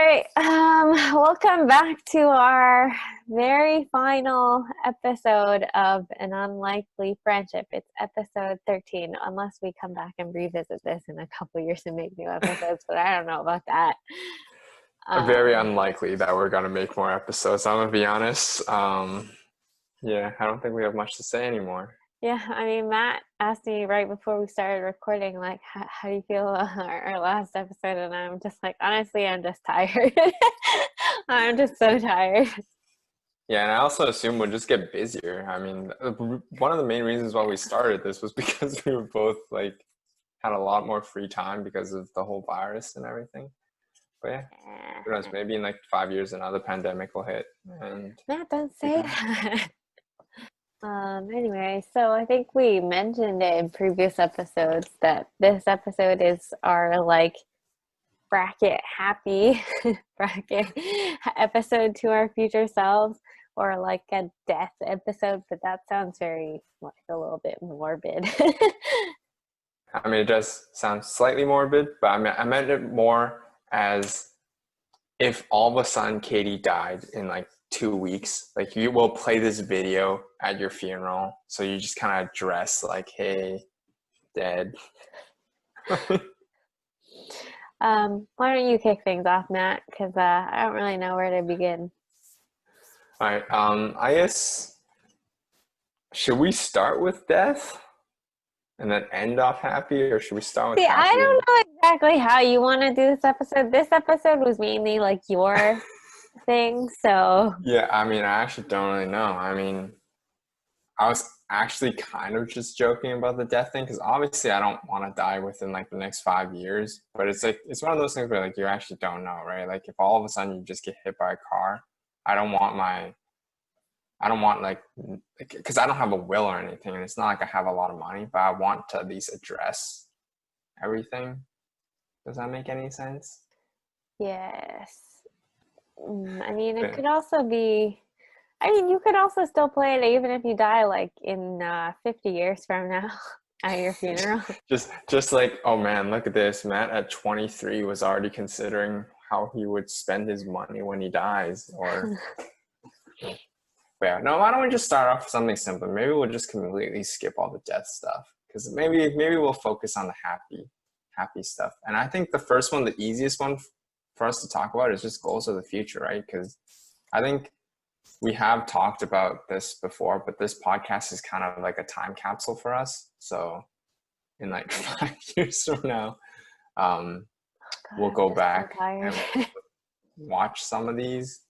right. Welcome back to our very final episode of An Unlikely Friendship. It's episode 13, unless we come back and revisit this in a couple years and make new episodes, but I don't know about that. Very unlikely that we're going to make more episodes. I'm going to be honest. Yeah, I don't think we have much to say anymore. Yeah, I mean, Matt asked me right before we started recording, like, how do you feel about our last episode? And I'm just like, honestly, I'm just tired. I'm just so tired. Yeah, and I also assume we'll just get busier. I mean, one of the main reasons why we started this was because we were both like had a lot more free time because of the whole virus and everything. But yeah, who knows? Maybe in like 5 years another pandemic will hit. And Matt, don't say that. Anyway, so I think we mentioned it in previous episodes that this episode is our like bracket happy bracket episode to our future selves, or like a death episode, but that sounds very like a little bit morbid. I mean, it does sound slightly morbid, but I meant it more as if all of a sudden Katie died in like 2 weeks, like you will play this video at your funeral. So you just kind of dress like, hey, dead. Why don't you kick things off, Matt? Because I don't really know where to begin. All right. I guess, should we start with death and then end off happy, or should we start with See, happy? I don't know exactly how you want to do this episode. This episode was mainly like your thing, so Yeah, I mean, I actually don't really know. I mean, I was actually kind of just joking about the death thing because obviously I don't want to die within like the next 5 years. But it's like it's one of those things where like you actually don't know, right? Like if all of a sudden you just get hit by a car, I don't want like because I don't have a will or anything, and it's not like I have a lot of money, but I want to at least address everything. Does that make any sense? yes. I mean, it Yeah. could also be. I mean, you could also still play it even if you die, like in 50 years from now, at your funeral. Just like, oh man, look at this. Matt at 23 was already considering how he would spend his money when he dies. Or yeah, no, why don't we just start off with something simple? Maybe we'll just completely skip all the death stuff because maybe we'll focus on the happy stuff. And I think the first one, the easiest one for us to talk about is just goals of the future, right? Because I think we have talked about this before, but this podcast is kind of like a time capsule for us. So in like 5 years from now, we'll go back and watch some of these.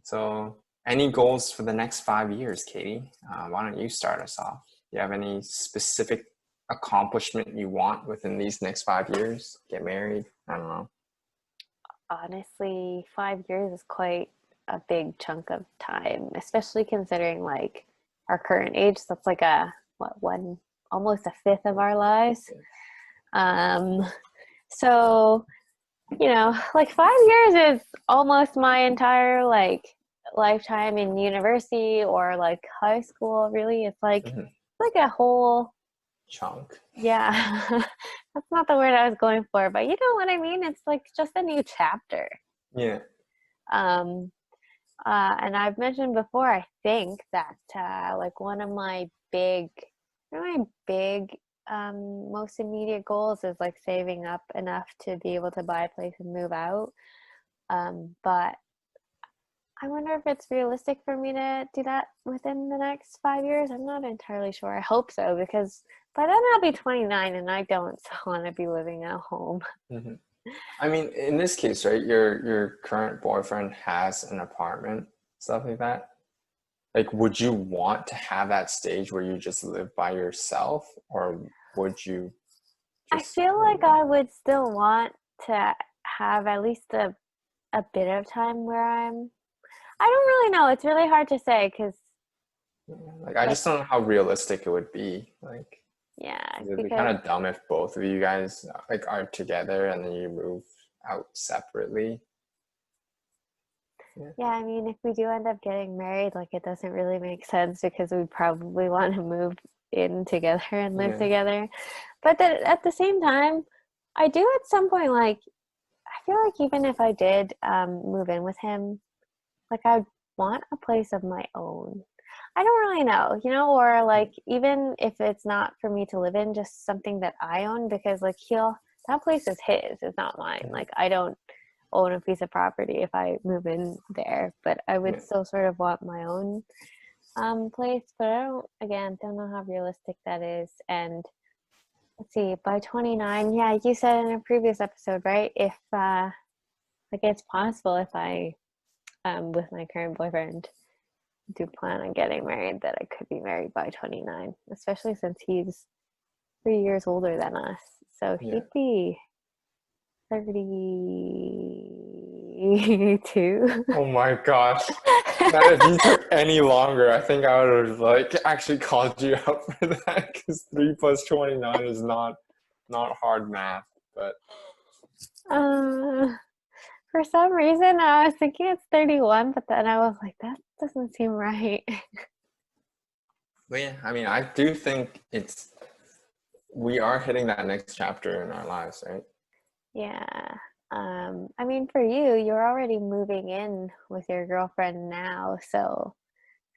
So any goals for the next 5 years, Katie? Why don't you start us off? Do you have any specific accomplishment you want within these next 5 years? Get married? I don't know. Honestly, 5 years is quite a big chunk of time, especially considering like our current age. That's like almost a fifth of our lives. So like 5 years is almost my entire like lifetime in university or like high school. Really, it's like like a whole chunk. Yeah. That's not the word I was going for, but you know what I mean? It's like just a new chapter. Yeah. And I've mentioned before, I think that like one of my big most immediate goals is like saving up enough to be able to buy a place and move out. But I wonder if it's realistic for me to do that within the next 5 years. I'm not entirely sure. I hope so, because by then I'll be 29 and I don't want to be living at home. Mm-hmm. I mean, in this case, right, your current boyfriend has an apartment, stuff like that. Like, would you want to have that stage where you just live by yourself, or would you I feel like I would still want to have at least a bit of time where I don't really know. It's really hard to say because I just don't know how realistic it would be. Like, yeah, it'd be kind of dumb if both of you guys like are together and then you move out separately. Yeah, I mean, if we do end up getting married, like it doesn't really make sense because we'd probably want to move in together and live together. But then at the same time, I do at some point like feel like even if I did move in with him, like I'd want a place of my own. I don't really know, or like even if it's not for me to live in, just something that I own, because like that place is his, it's not mine. Like I don't own a piece of property if I move in there, but I would Yeah. still sort of want my own place. But don't know how realistic that is. And let's see, by 29, yeah, you said in a previous episode, right? If like it's possible if I with my current boyfriend do plan on getting married, that I could be married by 29, especially since he's 3 years older than us. So Yeah. he'd be 32. Oh my gosh. Matt, if you took any longer, I think I would have like actually called you out for that, because 3 plus 29 is not hard math. But uh, for some reason, I was thinking it's 31, but then I was like, that doesn't seem right. yeah, I mean, I do think we are hitting that next chapter in our lives, right? Yeah. I mean, for you, you're already moving in with your girlfriend now, so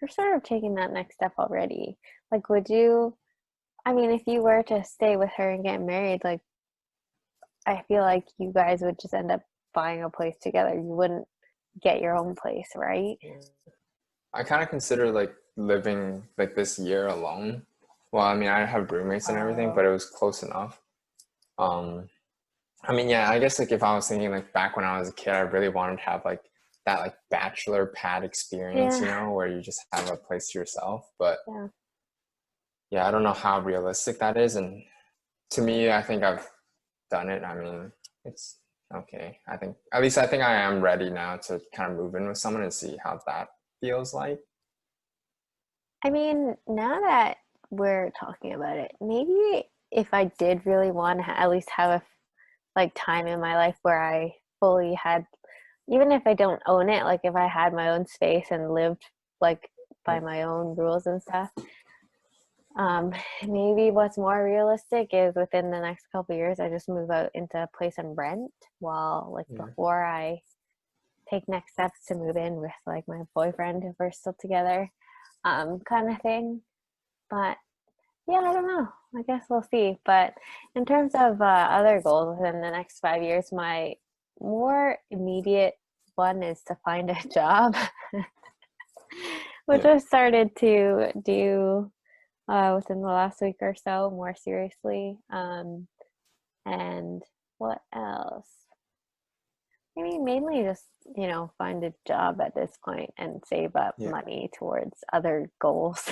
you're sort of taking that next step already. Like, I mean, if you were to stay with her and get married, like, I feel like you guys would just end up buying a place together. You wouldn't get your own place, right? I kind of consider like living like this year alone. Well, I mean, I have roommates and everything, but Oh, it was close enough. Um, I mean, yeah, I guess like if I was thinking like back when I was a kid, I really wanted to have like that like bachelor pad experience, yeah, where you just have a place to yourself. But yeah. yeah, I don't know how realistic that is. And to me, I think I've done it. I mean, it's okay. I think I am ready now to kind of move in with someone and see how that feels like. I mean, now that we're talking about it, maybe if I did really want to at least have a like time in my life where I fully had, even if I don't own it, like if I had my own space and lived like by my own rules and stuff, um, maybe what's more realistic is within the next couple of years, I just move out into a place and rent while like Yeah. before I take next steps to move in with like my boyfriend if we're still together, kind of thing. But yeah, I don't know. I guess we'll see. But in terms of other goals within the next 5 years, my more immediate one is to find a job, which Yeah. I've started to do within the last week or so more seriously. And what else? I mean, mainly just, find a job at this point and save up Yeah. money towards other goals.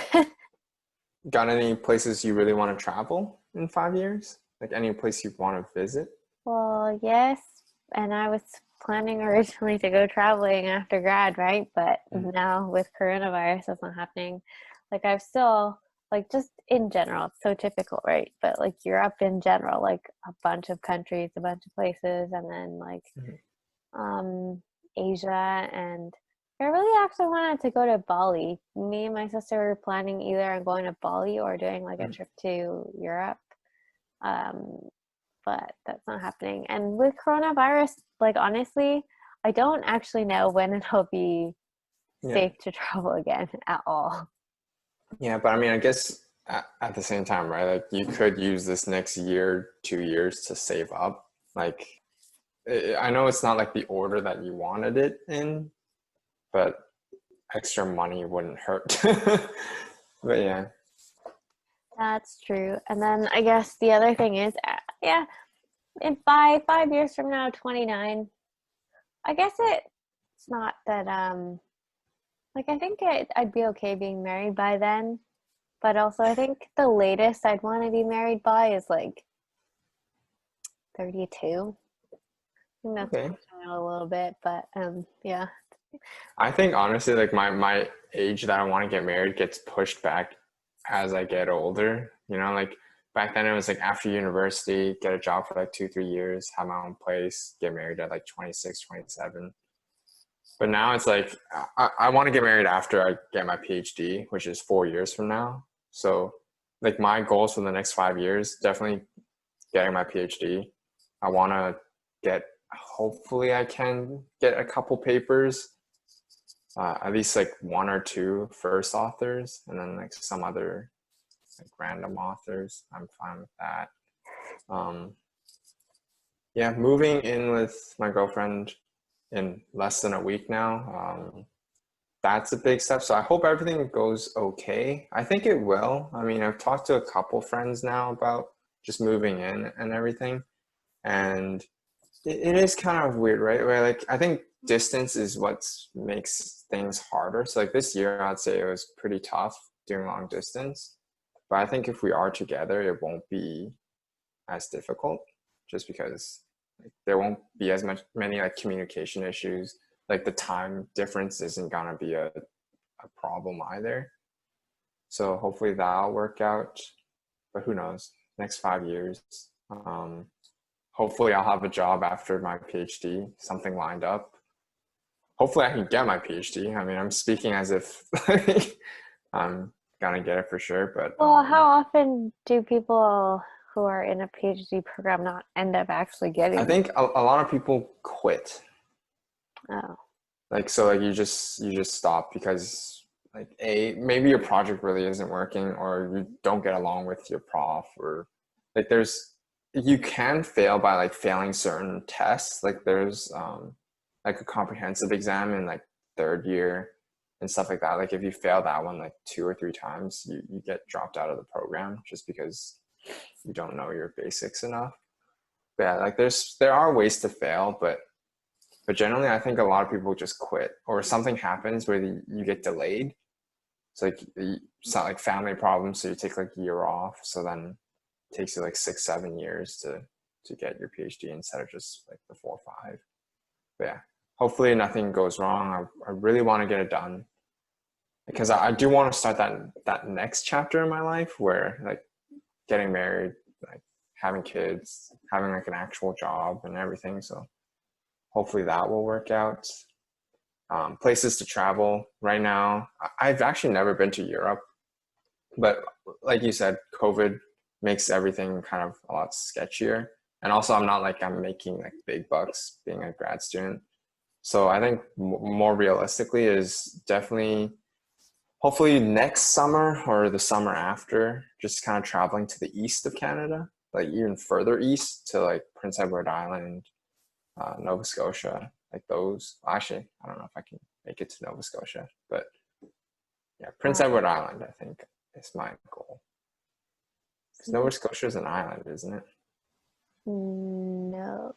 Got any places you really want to travel in 5 years? Like any place you want to visit? Well, yes, and I was planning originally to go traveling after grad, right? But Mm. now with coronavirus, that's not happening. Like I've still, like just in general, it's so typical, right? But like Europe in general, like a bunch of countries, a bunch of places, and then like Mhm. um Asia, and I really actually wanted to go to Bali. Me and my sister were planning either on going to Bali or doing like a Mm. trip to Europe. Um, but that's not happening. And with coronavirus, like honestly, I don't actually know when it'll be Yeah. safe to travel again at all. Yeah, but I mean, I guess at the same time, right? Like you could use this next year, 2 years to save up. Like I know it's not like the order that you wanted it in, but extra money wouldn't hurt. But yeah, That's true. And then I guess the other thing is, yeah, in 5 years from now, 29, I guess it's not that, like I think I'd be okay being married by then. But also, I think the latest I'd want to be married by is like 32. I think that's okay. pushing it a little bit, but yeah. I think honestly, like my age that I want to get married gets pushed back as I get older. Like back then it was like after university, get a job for like 2, 3 years, have my own place, get married at like 26, 27. But now it's like I want to get married after I get my PhD, which is 4 years from now. So like my goals for the next 5 years, definitely getting my PhD. I want to get hopefully I can get a couple papers, at least like one or two first authors, and then like some other like random authors. I'm fine with that. Um, yeah, moving in with my girlfriend in less than a week now. That's a big step. So I hope everything goes okay. I think it will. I mean, I've talked to a couple friends now about just moving in and everything. And it is kind of weird, right? Where like I think distance is what makes things harder. So like this year, I'd say it was pretty tough doing long distance. But I think if we are together, it won't be as difficult just because like, there won't be as many like communication issues. Like the time difference isn't gonna be a problem either. So hopefully that'll work out. But who knows? Next 5 years. Hopefully I'll have a job after my PhD, something lined up. Hopefully I can get my PhD. I mean, I'm speaking as if I'm gonna get it for sure, but Well, how often do people who are in a PhD program not end up actually I getting? think a lot of people quit. Oh, Like so like you just stop because like maybe your project really isn't working or you don't get along with your prof or like there's you can fail by like failing certain tests. Like there's like a comprehensive exam in like third year and stuff like that. Like if you fail that one like 2 or 3 times, you get dropped out of the program just because you don't know your basics enough. But yeah, like there are ways to fail, but generally, I think a lot of people just quit or something happens where you get delayed. It's like it's not like family problems, so you take like a year off. So then it takes you like 6, 7 years to get your PhD instead of just like the 4 or 5. But yeah, hopefully nothing goes wrong. I really want to get it done because I do want to start that next chapter in my life where like getting married, like having kids, having like an actual job and everything. So hopefully that will work out. Places to travel right now. I've actually never been to Europe, but like you said, COVID makes everything kind of a lot sketchier. And also, I'm not like I'm making like big bucks being a grad student. So I think more realistically is definitely hopefully next summer or the summer after, just kind of traveling to the east of Canada, like even further east to like Prince Edward Island, Nova Scotia, like those. Actually, I don't know if I can make it to Nova Scotia, but yeah, Prince wow. Edward Island, I think is my goal. Because Mm, Nova Scotia is an island, isn't it? no,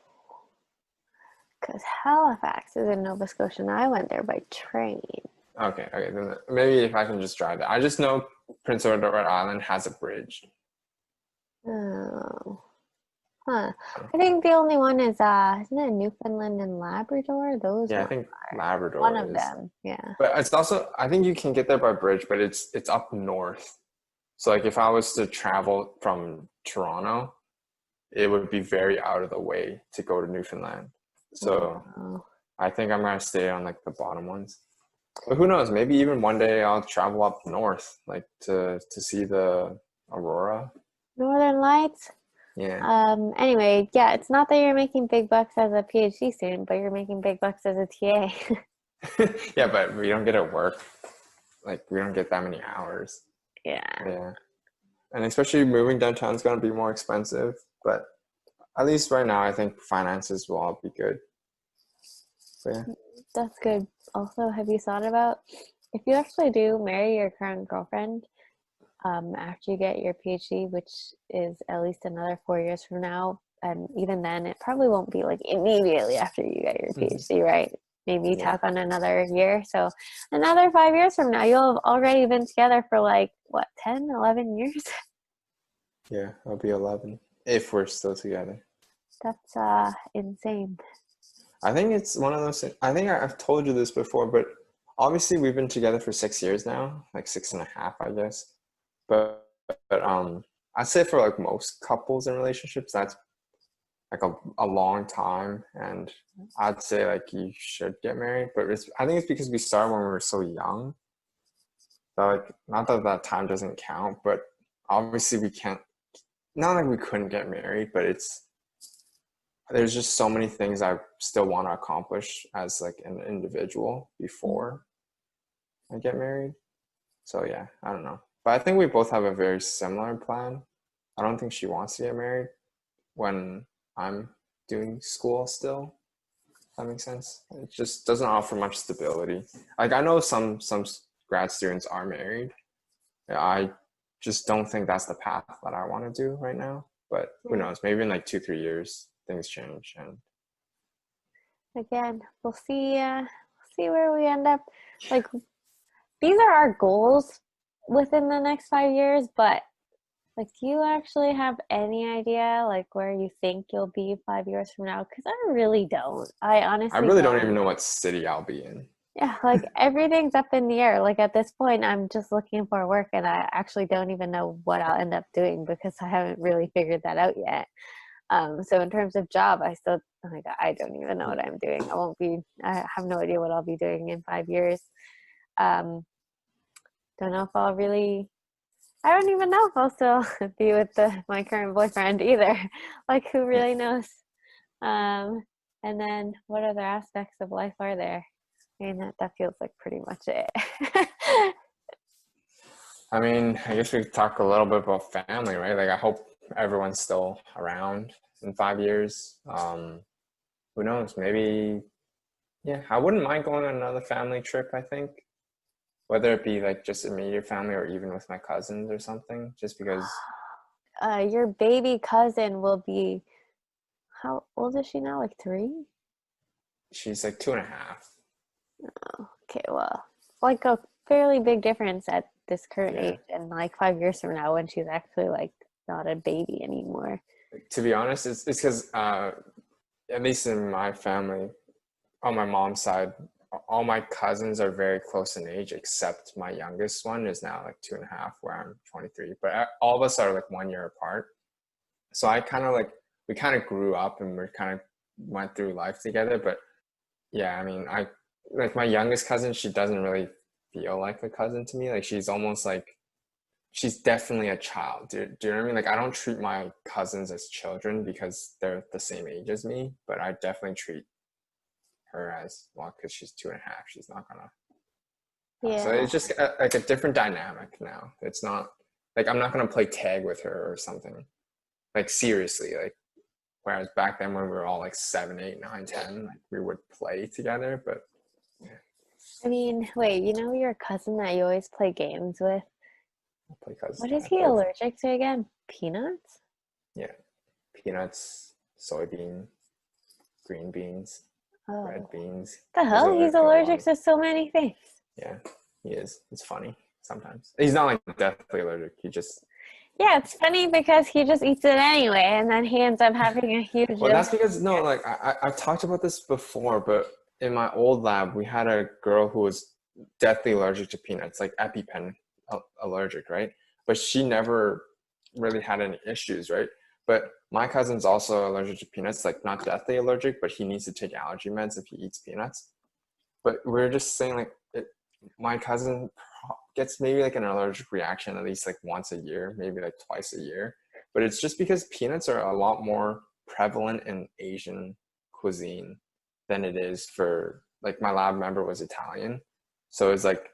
because Halifax is in Nova Scotia, and I went there by train. Okay, then maybe if I can just drive that. I just know Prince Edward Island has a bridge. Oh, huh. I think the only one is isn't it Newfoundland and Labrador? Those Yeah, I ones think are one Labrador of is. them. Yeah. But it's also I think you can get there by bridge, but it's up north. So like if I was to travel from Toronto, it would be very out of the way to go to Newfoundland. So Oh. I think I'm gonna stay on like the bottom ones. But who knows? Maybe even one day I'll travel up north, like to see the aurora. Northern Lights. Yeah, Anyway, yeah, it's not that you're making big bucks as a PhD student, but you're making big bucks as a TA. yeah, but we don't get to work. Like we don't get that many hours. Yeah, Yeah, and especially moving downtown is gonna be more expensive. But at least right now, I think finances will all be good. But yeah. that's good. Also, have you thought about if you actually do marry your current girlfriend, after you get your PhD, which is at least another 4 years from now, and even then, it probably won't be like immediately after you get your Mhm. PhD, right? Maybe you Yeah, tack on another year. So, another 5 years from now, you'll have already been together for like, what, 10, 11 years? yeah, I'll be 11 if we're still together. That's insane. I think it's one of those things. I think I've told you this before, but obviously we've been together for 6 years now, like 6.5, I guess. But I'd say for like most couples and relationships, that's like a long time, and I'd say like you should get married. But I think it's because we started when we were so young. So like, not that that time doesn't count, but obviously we can't. Not like we couldn't get married, but there's just so many things I still want to accomplish as like an individual Mm. before I get married. So yeah, I don't know. But I think we both have a very similar plan. I don't think she wants to get married when I'm doing school still. That makes sense. It just doesn't offer much stability. Like I know some grad students are married. I just don't think that's the path that I want to do right now. But who Yeah. knows? Maybe in like 2 3 years things change. And Again, we'll see where we end up. Like these are our goals within the next 5 years, but like, do you actually have any idea like where you think you'll be 5 years from now? Because I really don't. I I honestly really don't even don't. know what city I'll be in. Yeah, like everything's up in the air. Like at this point, I'm just looking for work and I actually don't even know what I'll end up doing because I haven't really figured that out yet. So in terms of job, I still like I don't even know what I'm doing. I have no idea what I'll be doing in 5 years. Um, don't know if I'll really I don't even know if I'll still be with my current boyfriend either. Like who Yeah. really knows? Um, and then what other aspects of life are there? I mean, that feels like pretty much it. I mean, I guess we could talk a little bit about family, right? Like I hope everyone's still around in 5 years. Who knows? Maybe yeah, I wouldn't mind going on another family trip, I think. Whether it be like just immediate family or even with my cousins or something, just because Your baby cousin will be, how old is she now? Like 3? she's like 2.5. Oh, okay, well, like a fairly big difference at this current Yeah. age, and like 5 years from now when she's actually like not a baby anymore. To be honest, it's because at least in my family, on my mom's side, all my cousins are very close in age, except my youngest one is now like 2.5, where I'm 23. But all of us are like 1 year apart. So I kind of like, we kind of grew up and we kind of went through life together. But yeah, I mean, I like my youngest cousin, she doesn't really feel like a cousin to me. Like she's almost like, she's definitely a child. Do you know what I mean? Like I don't treat my cousins as children because they're the same age as me, but I definitely treat her as well because she's 2.5. She's not gonna. So Yeah. it's just like a different dynamic now. It's not like I'm not gonna play tag with her or something like seriously. Like whereas back then when we were all like 7, 8, 9, 10, like we would play together. But yeah, I mean, wait, you know your cousin that you always play games with? because What is I he play with allergic to again? Peanuts? yeah peanuts, soybean, green beans, red Oh, beans. the He's hell? He's allergic to a lot allergic of to so many things. yeah. He is. It's funny sometimes. He's not like deathly allergic. He just Yeah, it's funny because he just eats it anyway, and then he ends up having a huge. well, that's because no, like I've talked about this before, but in my old lab, we had a girl who was deathly allergic to peanuts, like EpiPen allergic, right? But she never really had any issues, right? But my cousin's also allergic to peanuts, like not deathly allergic, but he needs to take allergy meds if he eats peanuts. But we're just saying like my cousin gets maybe like an allergic reaction at least like once a year, maybe like twice a year. But it's just because peanuts are a lot more prevalent in Asian cuisine than it is for like my lab member was Italian. So it's like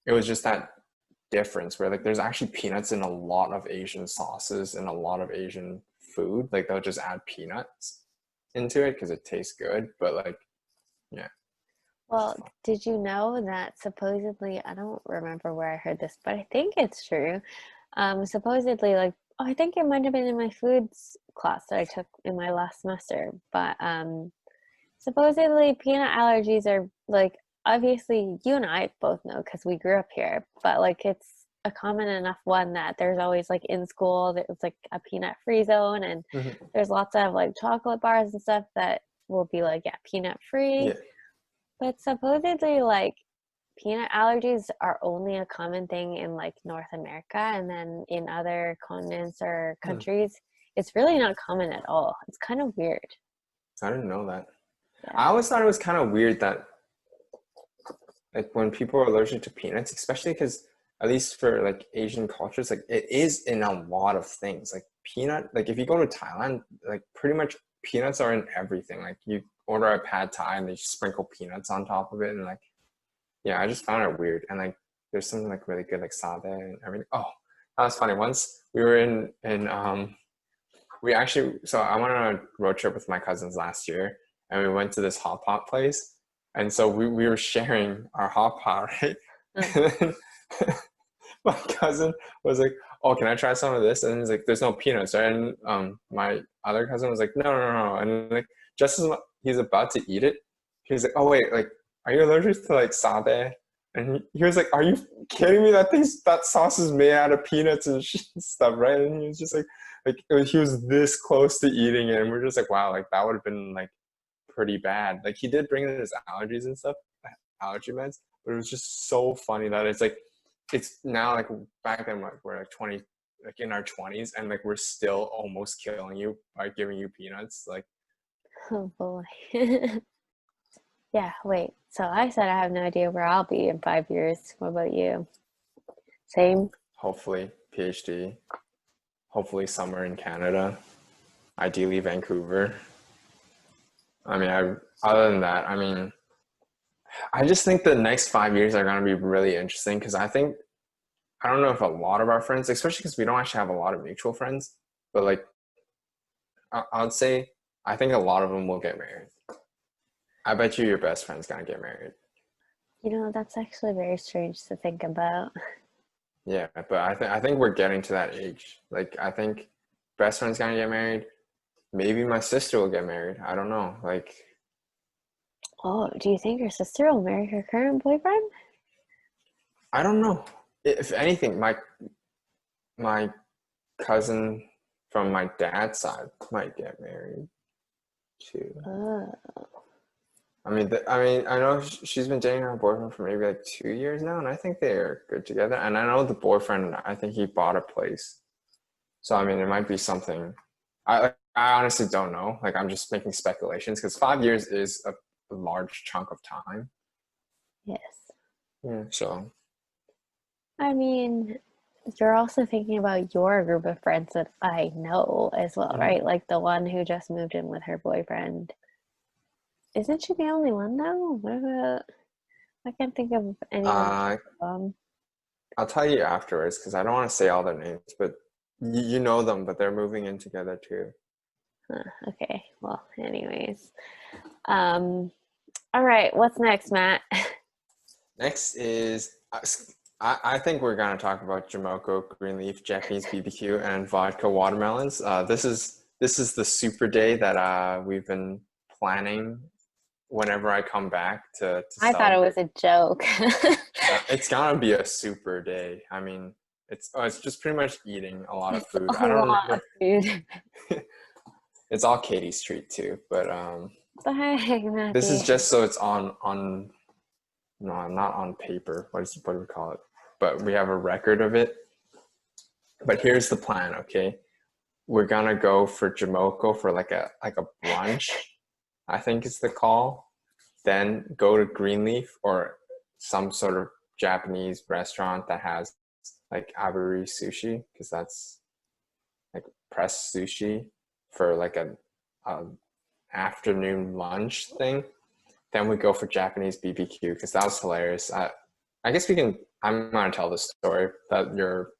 it was just that difference where like there's actually peanuts in a lot of Asian sauces and a lot of Asian food. Like they'll just add peanuts into it because it tastes good. But like yeah. Well, did you know that supposedly, I don't remember where I heard this, but I think it's true. Supposedly, like, oh, I think it might have been in my foods class that I took in my last semester, but supposedly peanut allergies are like, obviously, you and I both know because we grew up here, but like, it's a common enough one that there's always like in school, there's like a peanut free zone, and Mhm. there's lots of like chocolate bars and stuff that will be like, yeah, peanut free. Yeah. But supposedly, like, peanut allergies are only a common thing in like North America, and then in other continents or Hmm. countries, it's really not common at all. It's kind of weird. I didn't know that. I Yeah. always thought it was kind of weird that like when people are allergic to peanuts, especially because at least for like Asian cultures, like it is in a lot of things. Like peanut, like if you go to Thailand, like pretty much peanuts are in everything. Like you order a pad thai and they sprinkle peanuts on top of it, and like yeah, I just found it weird. And like there's something like really good like sade and everything. Oh, that was funny. Once we were in we actually, so I went on a road trip with my cousins last year, and we went to this hot pot place, and so we were sharing our hot pot, right? Mm. And then my cousin was like, "Oh, can I try some of this?" And he's like, "There's no peanuts, right?" And my other cousin was like, "No, no, no, no." And like, just as he's about to eat it, he's like, "Oh wait, like, are you allergic to like sade?" And he was like, "Are you kidding me? That sauce is made out of peanuts and stuff, right?" And he was just like he was this close to eating it, and we're just like, "Wow, like that would have been like pretty bad." Like he did bring in his allergies and stuff, allergy meds, but it was just so funny that it's like it's now like back then like we're like 20, like in our 20s, and like we're still almost killing you by giving you peanuts. Like Oh boy. Yeah, wait. So I said I have no idea where I'll be in 5 years. What about you? Same? hopefully PhD, hopefully somewhere in Canada, ideally Vancouver. I mean, other than that, I mean, I just think the next 5 years are going to be really interesting because I don't know if a lot of our friends, especially because we don't actually have a lot of mutual friends, but like I'd say I think a lot of them will get married. I bet you your best friend's gonna get married. You know, that's actually very strange to think about. Yeah, but I think we're getting to that age. Like I think best friend's gonna get married. Maybe my sister will get married. I don't know. Like Oh, do you think your sister will marry her current boyfriend? I don't know. If anything, my cousin from my dad's side might get married too. Oh, I know she's been dating her boyfriend for maybe like 2 years now, and I think they're good together. And I know the boyfriend, I think he bought a place. So I mean, it might be something. I honestly don't know. Like I'm just making speculations because 5 years is a large chunk of time. yes. Yeah. So I mean, you're also thinking about your group of friends that I know as well, mhm. right? Like the one who just moved in with her boyfriend. Isn't she the only one though? What about, I can't think of anyone else. uh, Um, I'll tell you afterwards because I don't want to say all their names, but you know them, but they're moving in together too. okay. Well, anyways. Um, all right. What's next, Matt? Next is I think we're gonna talk about Jamoco, Greenleaf, Japanese BBQ, and vodka watermelons. This is the super day that we've been planning whenever I come back to I thought it celebrate. was a joke. It's gonna be a super day. I mean, it's just pretty much eating a lot of It's food. a I don't lot of remember. food. It's all Katie's treat too, but The heck, this is Matthew? just so it's on no, not on paper. What do we call it? But we have a record of it. But here's the plan, okay? We're gonna go for Jamoco for like a brunch, I think is the call. Then go to Greenleaf or some sort of Japanese restaurant that has like aburi sushi, because that's like pressed sushi for like a afternoon lunch thing. Then we go for Japanese BBQ because that was hilarious. I guess we can. I'm gonna tell the story that your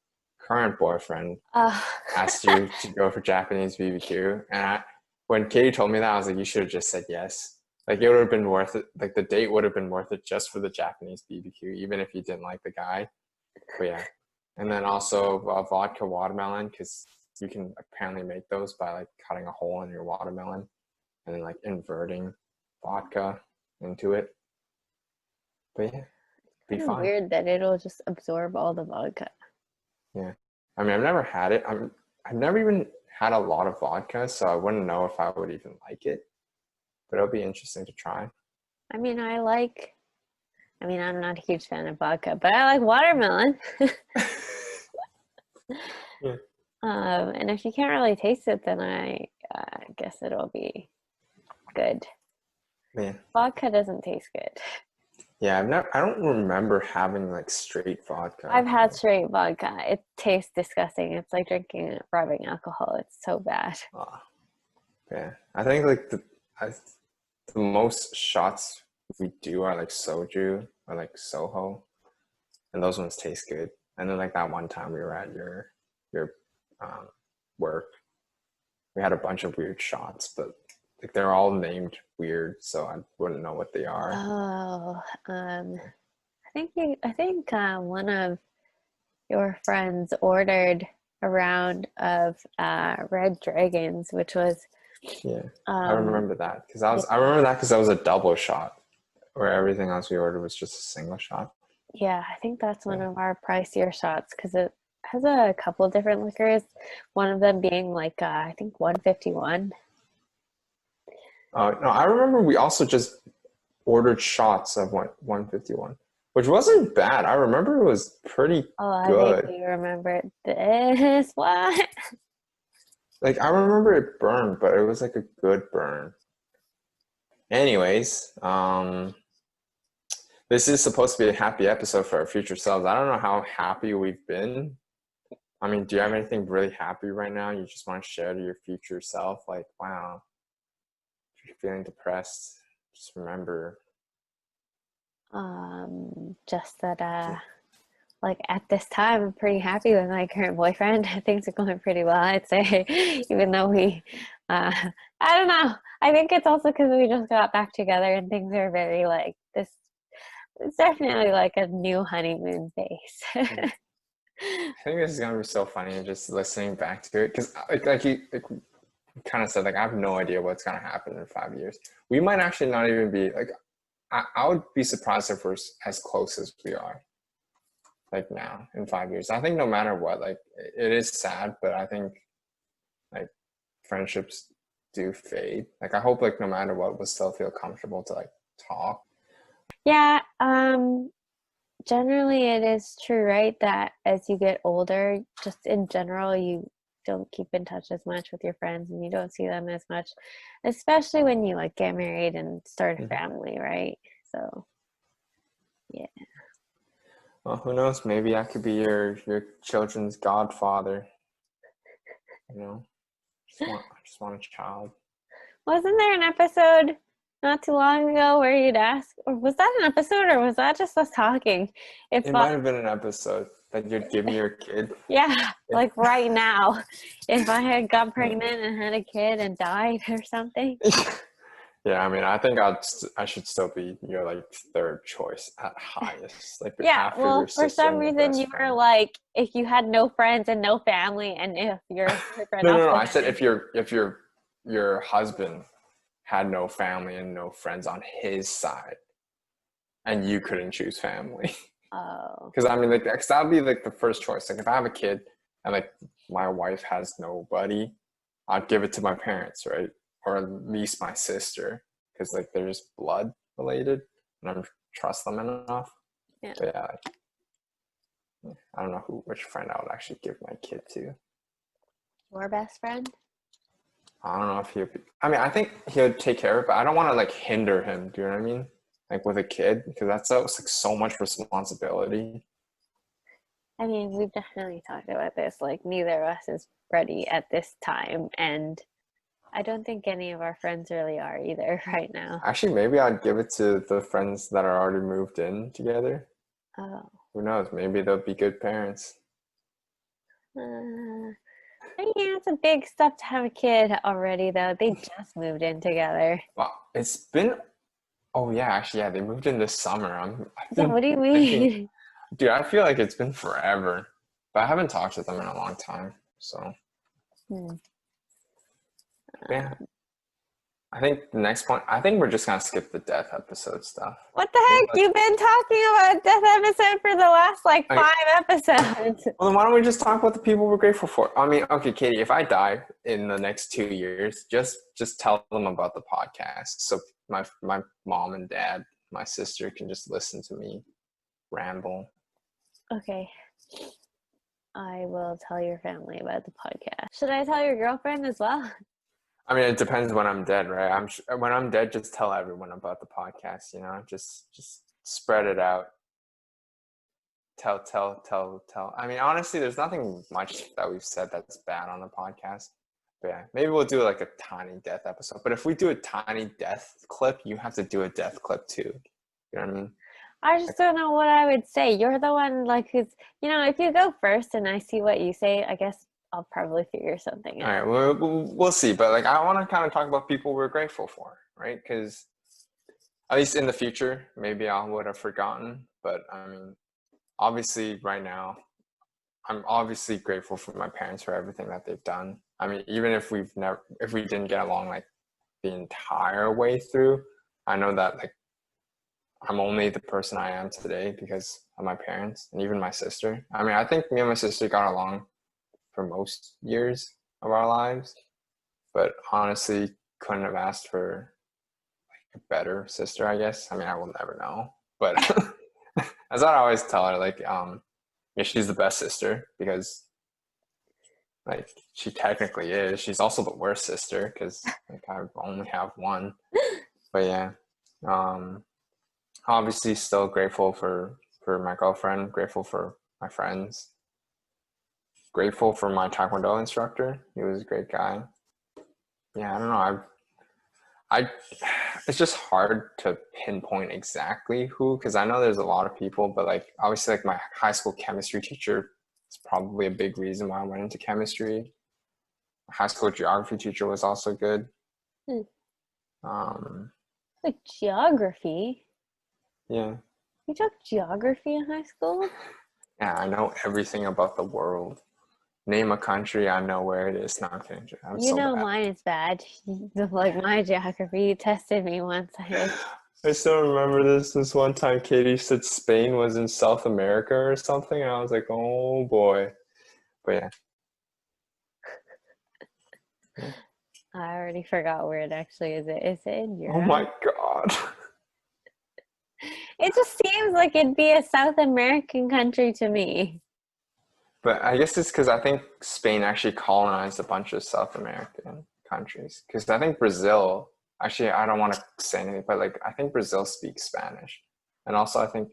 current boyfriend Uh, asked you to go for Japanese BBQ, and when Katie told me that, I was like, you should have just said yes. Like it would have been worth it. Like the date would have been worth it just for the Japanese BBQ, even if you didn't like the guy. But yeah, and then also vodka watermelon because you can apparently make those by like cutting a hole in your watermelon and then like inverting vodka into it. But yeah, be kind of fun. weird that it'll just absorb all the vodka. Yeah. I mean, I've never had it. I've never even had a lot of vodka, so I wouldn't know if I would even like it. But it'll be interesting to try. I mean, I'm not a huge fan of vodka, but I like watermelon. Yeah. And if you can't really taste it, then I guess it'll be good. Yeah. Vodka doesn't taste good. Yeah, I don't remember having like straight I've vodka. had straight vodka. It tastes disgusting. It's like drinking rubbing alcohol. It's so bad. Uh, Yeah, I think like the most shots we do are like soju or like Soho, and those ones taste good. And then like that one time we were at your um, work, we had a bunch of weird shots, but like they're all named weird, so I wouldn't know what they are. Oh, I think one of your friends ordered a round of red dragons, which was Yeah, I um remember that because yeah, I remember that because that was a double shot, where everything else we ordered was just a single shot. yeah, I think that's one Yeah. of our pricier shots because it has a couple different liquors. One of them being like I think 151. No, I remember we also just ordered shots of 151, which wasn't bad. I remember it was pretty Oh, I good. vaguely remember this. What? Like I remember it burned, but it was like a good burn. Anyways, this is supposed to be a happy episode for our future selves. I don't know how happy we've been. I mean, do you have anything really happy right now you just want to share to your future self? Like, wow, if you're feeling depressed, just remember. Just that like at this time I'm pretty happy with my current boyfriend. Things are going pretty well, I'd say. Even though we uh I don't know. I think it's also because we just got back together and things are very like this it's definitely like a new honeymoon phase. I think this is gonna be so funny just listening back to it because like you kind of said, like I have no idea what's gonna happen in 5 years. We might actually not even be like I would be surprised if we're as close as we are like now in 5 years. I think no matter what, like it is sad, but I think like friendships do fade. Like I hope like no matter what, we'll still feel comfortable to like talk. Yeah, generally it is true, right? That as you get older, just in general, you don't keep in touch as much with your friends and you don't see them as much, especially when you like get married and start a Mhm. family, right? So, yeah. Well, who knows? Maybe I could be your children's godfather. You know, I just want a child. Wasn't there an episode not too long ago where you'd ask, or was that an episode or was that just us talking? If It might have been an episode that you'd give me your kid. yeah, If, like right now, if I had got pregnant and had a kid and died or something. yeah, I mean, I should still be your like third choice at highest, like Yeah, after your well, for sister some and your reason you best were friend. like, if you had no friends and no family, and if your boyfriend No, no, also no. I said didn't. if your husband had no family and no friends on his side, and you couldn't choose family, Oh, because I mean, like, cause that would be like the first choice. Like, if I have a kid and like my wife has nobody, I'd give it to my parents, right? Or at least my sister, because like they're just blood related, and I trust them enough. yeah. But yeah, like, I don't know which friend I would actually give my kid to. Your best friend? I don't know if he'll be. I mean, I think he'll take care of it, but I don't want to like hinder him. Do you know what I mean? Like with a kid, because that's like so much responsibility. I mean, we've definitely talked about this. Like, neither of us is ready at this time, and I don't think any of our friends really are either right now. Actually, maybe I'd give it to the friends that are already moved in together. Oh, Who knows? Maybe they'll be good parents. uh, yeah, it's a big step to have a kid already, though. They just moved in together. Well, it's been. Oh yeah, actually, yeah, they moved in this summer. I've Yeah, been what do you thinking, mean? dude. I feel like it's been forever, but I haven't talked to them in a long time. So Hmm. yeah, I think the next point. I think we're just gonna skip the death episode stuff. What the heck? You've been talking about death episode for the last like I, 5 episodes. Well, then why don't we just talk about the people we're grateful for? I mean, okay, Katie, if I die in the next 2 years, just tell them about the podcast. So my mom and dad, my sister can just listen to me ramble. Okay, I will tell your family about the podcast. Should I tell your girlfriend as well? I mean, it depends when I'm dead, right? When I'm dead, just tell everyone about the podcast. You know, just spread it out. Tell. I mean, honestly, there's nothing much that we've said that's bad on the podcast. But yeah, maybe we'll do like a tiny death episode. But if we do a tiny death clip, you have to do a death clip too. You know what I mean? I just Like, don't know what I would say. You're the one like who's, if you go first and I see what you say, I guess I'll probably figure something all right, out. we'll see. But like, I want to kind of talk about people we're grateful for, right? Because at least in the future, maybe I would have forgotten. But I mean, obviously, right now, I'm obviously grateful for my parents for everything that they've done. I mean, even if if we didn't get along like the entire way through, I know that like I'm only the person I am today because of my parents and even my sister. I mean, I think me and my sister got along for most years of our lives, but honestly, couldn't have asked for a better sister, I guess. I mean, I will never know, but as I always tell her, like, yeah, she's the best sister because, like, she technically is. She's also the worst sister because, like, I only have one. But yeah, um, obviously, still grateful for my girlfriend. Grateful for my friends. Grateful for my Taekwondo instructor. He was a great guy. Yeah, I don't know. I it's just hard to pinpoint exactly who, because I know there's a lot of people, but like obviously like my high school chemistry teacher is probably a big reason why I went into chemistry. My high school geography teacher was also good. Hmm. Um, Like geography. yeah, You took geography in high school? yeah, I know everything about the world. Name a country, I know where it is. No, I'm kidding. I'm You so know bad. mine is bad. Like my geography, you tested me once. I still remember this one time Katie said Spain was in South America or something, and I was like, oh boy. But yeah. Yeah. I already forgot where it actually is. Is it in Oh my Europe? God. It just seems like it'd be a South American country to me. But I guess it's because I think Spain actually colonized a bunch of South American countries. Because I think Brazil, actually, I don't want to say anything, but like I think Brazil speaks Spanish. And also, I think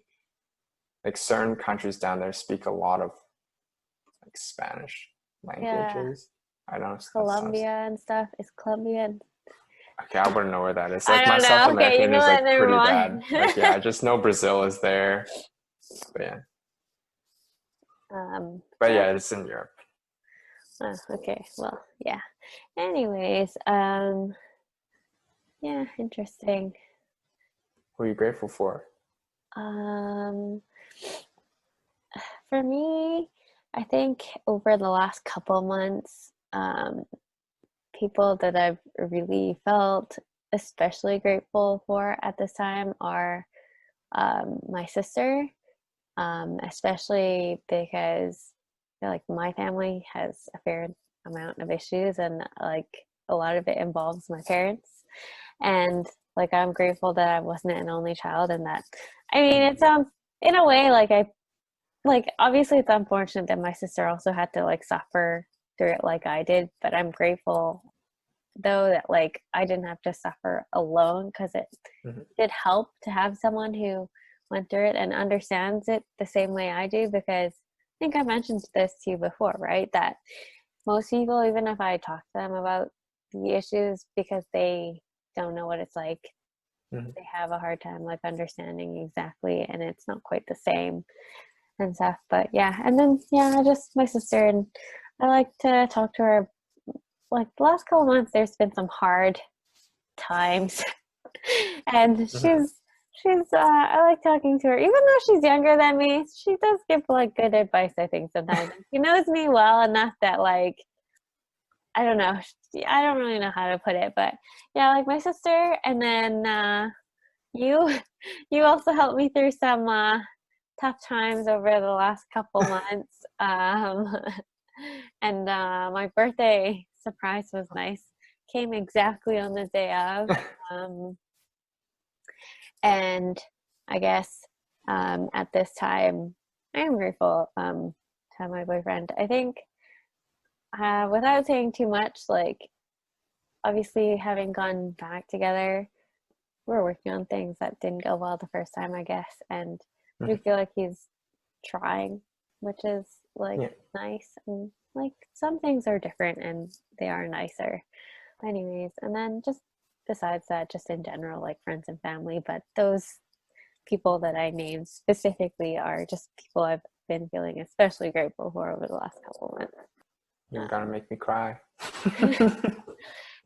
like certain countries down there speak a lot of like Spanish Yeah, languages. I don't know. That sounds Colombia and stuff. Is Colombia? okay. I wouldn't know where that is. I Like my don't South know. Okay, you American know is what? like Never pretty mind. bad. Like yeah, I just know Brazil is there. But yeah, but Yeah. yeah, it's in Europe. Okay. Well, yeah. Anyways, yeah, interesting. Who are you grateful for? Um, for me, I think over the last couple months, people that I've really felt especially grateful for at this time are my sister, especially because I feel like my family has a fair amount of issues, and like a lot of it involves my parents. And like I'm grateful that I wasn't an only child, and that I mean it's in a way like I like obviously it's unfortunate that my sister also had to like suffer through it like I did, but I'm grateful though that like I didn't have to suffer alone, because it Mhm. did help to have someone who went through it and understands it the same way I do, because I think I mentioned this to you before, right? That most people, even if I talk to them about the issues, because they don't know what it's like, Mhm. they have a hard time like understanding exactly, and it's not quite the same and stuff. But yeah, and then yeah, I just my sister, and I like to talk to her. Like the last couple months, there's been some hard times, and Mhm. she's I like talking to her, even though she's younger than me. She does give like good advice, I think, sometimes. She knows me well enough that like I don't know, I don't really know how to put it, but yeah, like my sister, and then you you also helped me through some tough times over the last couple months. And my birthday surprise was nice. Came exactly on the day of. Um, and I guess at this time, I am grateful to have my boyfriend. I think without saying too much, like obviously having gone back together, we're working on things that didn't go well the first time, I guess. And we Mhm. feel like he's trying, which is like Yeah. nice. And like some things are different and they are nicer. Anyways, and then just besides that, just in general, like friends and family, but those people that I named specifically are just people I've been feeling especially grateful for over the last couple months. You're gonna make me cry.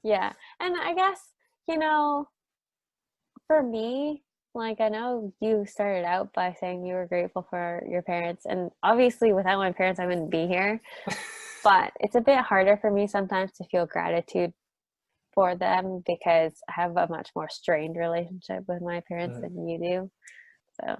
Yeah. And I guess, you know, for me, like I know you started out by saying you were grateful for your parents, and obviously without my parents I wouldn't be here. But it's a bit harder for me sometimes to feel gratitude for them because I have a much more strained relationship with my parents Mhm. than you do. So,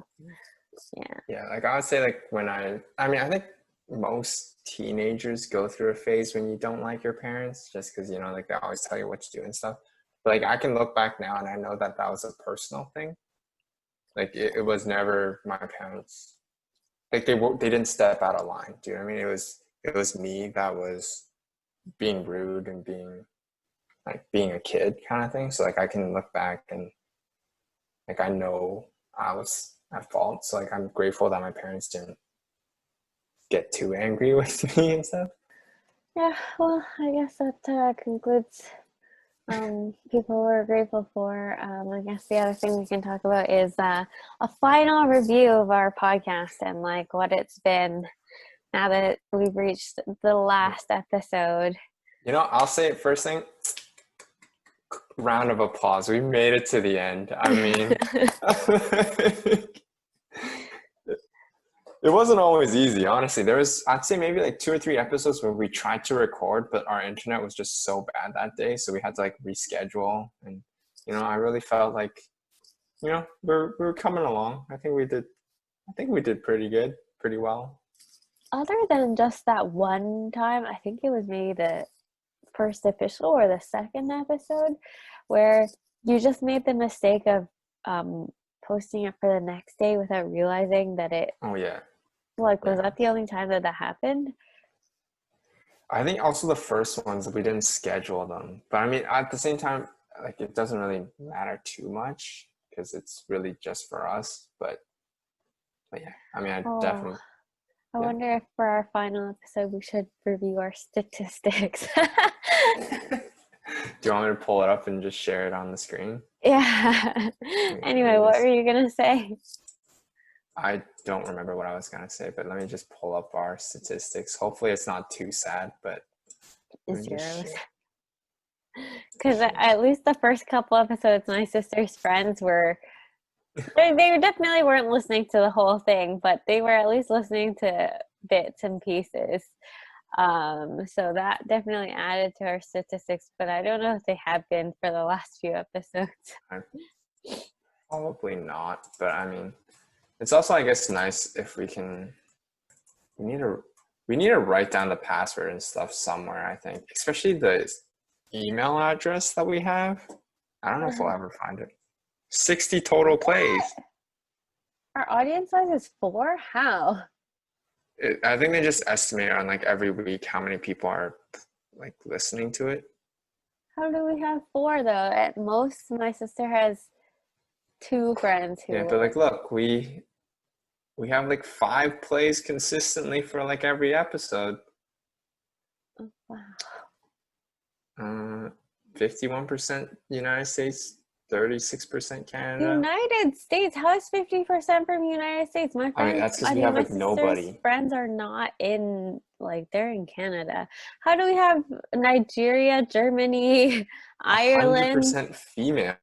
yeah. Yeah, like I would say like when I mean I think most teenagers go through a phase when you don't like your parents just because you know like they always tell you what to do and stuff. But like I can look back now and I know that that was a personal thing. Like it was never my parents. Like they didn't step out of line. Do you know what I mean? It was me that was being rude and being a kid kind of thing. So like I can look back and like I know I was at fault. So like I'm grateful that my parents didn't get too angry with me and stuff. Yeah, well, I guess that concludes people we're grateful for. I guess the other thing we can talk about is a final review of our podcast and like what it's been now that we've reached the last episode. You know, I'll say it first thing. Round of applause. We made it to the end. I mean, it wasn't always easy, honestly. There was, I'd say maybe like 2 or 3 episodes where we tried to record, but our internet was just so bad that day. So we had to like reschedule. And, you know, I really felt like, you know, we're coming along. I think we did pretty good, pretty well. Other than just that one time, I think it was maybe the first official or the second episode where you just made the mistake of um, posting it for the next day without realizing that it, Oh, yeah. like, was Yeah. that the only time that that happened? I think also the first ones, we didn't schedule them. But I mean, at the same time, like it doesn't really matter too much because it's really just for us. But yeah, I mean, I Oh, definitely, I yeah. wonder if for our final episode we should review our statistics. Do you want me to pull it up and just share it on the screen? Yeah. Let Anyway, me what were just, you gonna say? I don't remember what I was going to say, but let me just pull up our statistics. Hopefully it's not too sad, but let me just Zeros. share. Because at least the first couple episodes, my sister's friends were they definitely weren't listening to the whole thing, but they were at least listening to bits and pieces. So that definitely added to our statistics, but I don't know if they have been for the last few episodes. Probably not, but I mean, it's also, I guess, nice if we can. We need to we need to write down the password and stuff somewhere. I think, especially the email address that we have. I don't know if we'll ever find it. 60 total plays. Our audience size is 4? How? I think they just estimate on like every week how many people are like listening to it. How do we have 4 though? At most, my sister has 2 friends Yeah, who but like, look, we have like 5 plays consistently for like every episode. wow. 51% United States, 36% Canada. United States. How is 50% from United States? My I mean, friends, that's because I we mean, have my like sister's nobody. friends are not in, like, they're in Canada. How do we have Nigeria, Germany, Ireland? 100% female,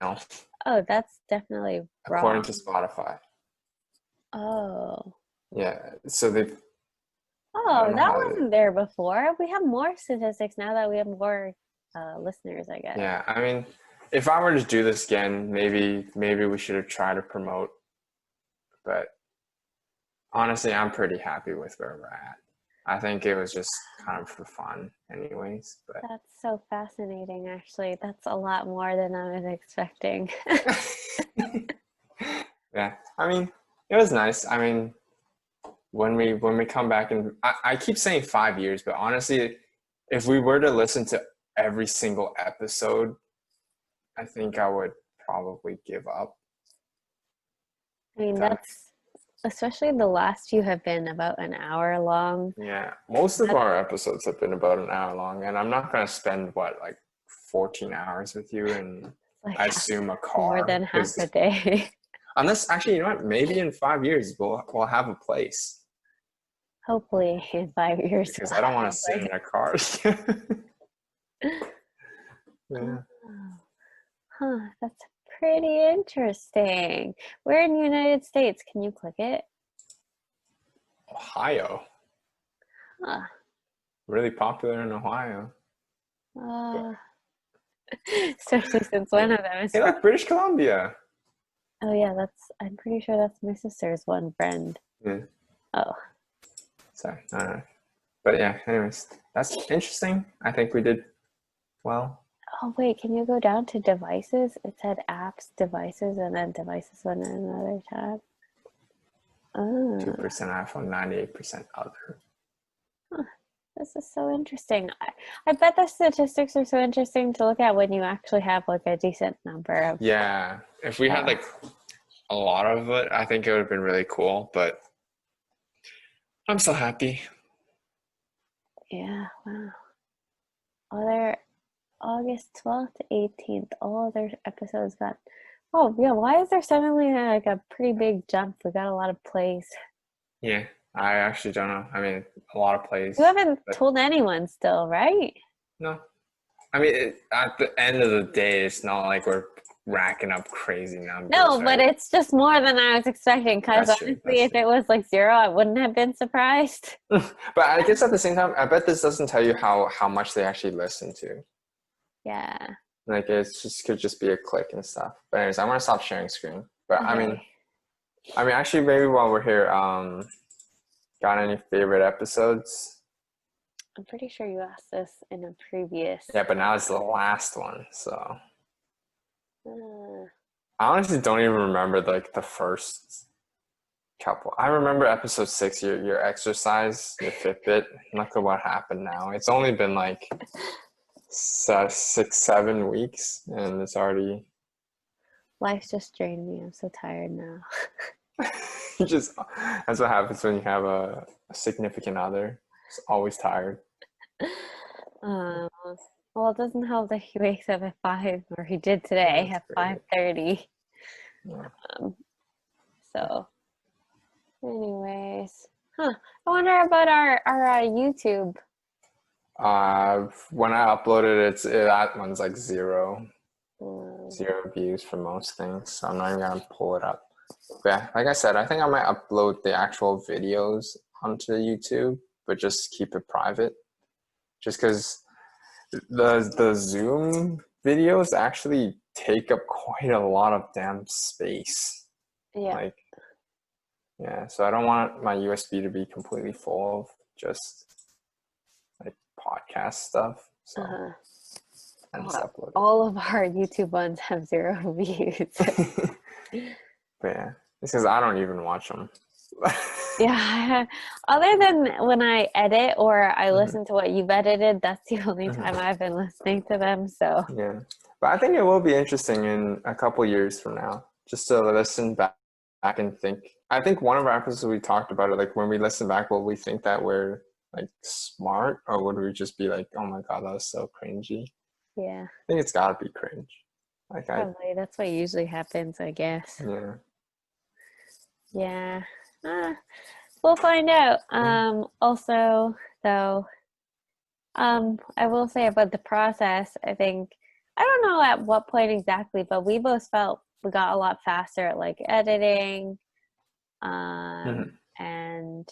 Oh, that's definitely according to wrong. Spotify. Oh. Yeah, so I Oh, don't know that how they, wasn't there before. We have more statistics now that we have more listeners, I guess. yeah, I mean, if I were to do this again, maybe we should have tried to promote, but honestly, I'm pretty happy with where we're at. I think it was just kind of for fun anyways, but That's so fascinating, actually. That's a lot more than I was expecting. yeah, I mean, it was nice. I mean, when we come back and I keep saying 5 years, but honestly, if we were to listen to every single episode, I think I would probably give up. I mean, That that's especially the last few have been about an hour long. Yeah, most of our episodes have been about an hour long, and I'm not gonna spend like 14 hours with you and Like I half, assume a more car than half a because day. unless actually you know what, maybe in 5 years we'll have a place Hopefully in 5 years because we'll I don't have want a to sit place. in a car. Oh, Yeah, huh, that's pretty interesting. We're in the United States. Can you click it? Ohio, Huh. really popular in Ohio. Uh, especially since one of them is Hey, from. look, British Columbia. Oh yeah, I'm pretty sure that's my sister's one friend. Yeah, Oh. sorry. But yeah, anyways, that's interesting. I think we did well. Oh wait, can you go down to devices? It said apps, devices, and then devices went in another tab. Oh, 2% iPhone, 98% other. huh. This is so interesting. I bet the statistics are so interesting to look at when you actually have like a decent number of. Yeah, if we had like a lot of it, I think it would have been really cool. But I'm so happy. Yeah, wow. Other August 12th to 18th, all other episodes got. Oh, yeah, why is there suddenly like a pretty big jump? We got a lot of plays. Yeah, I actually don't know. I mean, a lot of You plays, haven't but told anyone still, right? no. I mean, at the end of the day, it's not like we're racking up crazy numbers, No, but right? it's just more than I was expecting. Because That's true. honestly, That's if true. it was like zero, I wouldn't have been surprised. But I guess at the same time, I bet this doesn't tell you how much they actually listen to. Yeah. Like it's just could just be a click and stuff. But anyways, I'm gonna stop sharing screen. But Okay. I mean, actually, maybe while we're here, got any favorite episodes? I'm pretty sure you asked this in a previous. Yeah, but now it's the last one, so Uh, I honestly don't even remember like the first couple. I remember episode 6, your exercise, your Fitbit. Look at what happened now. It's only been like 6, 7 weeks, and it's already Life just drained me. I'm so tired now. just that's what happens when you have a significant other. It's always tired. Um, well, it doesn't help that he wakes up at 5, or he did Yeah, today that's at great. 5:30. Yeah. Um, so, anyways, huh? I wonder about our YouTube. When I uploaded it, that one's like Um, zero views for most things. So I'm not even gonna pull it up. But yeah, like I said, I think I might upload the actual videos onto YouTube, but just keep it private. Just because the Zoom videos actually take up quite a lot of damn space. yeah. Like, yeah, so I don't want my USB to be completely full of just like podcast stuff. So Uh-huh. I just Well, upload all of our YouTube ones have 0 views. it. But yeah, it's because I don't even watch them. Yeah. Other than when I edit or I Mhm, listen to what you've edited, that's the only time mhm. I've been listening to them. So, Yeah, but I think it will be interesting in a couple years from now, just to listen back and think. I think one of our episodes we talked about it, like when we listen back, will we think that we're like smart, or would we just be like, "Oh my god, that was so cringy"? yeah, I think it's got to be cringe. Like probably. That's what usually happens, I guess. yeah, Yeah. We'll find out. yeah. Also, though, I will say about the process, I think, I don't know at what point exactly, but we both felt we got a lot faster at like editing, Mhm. and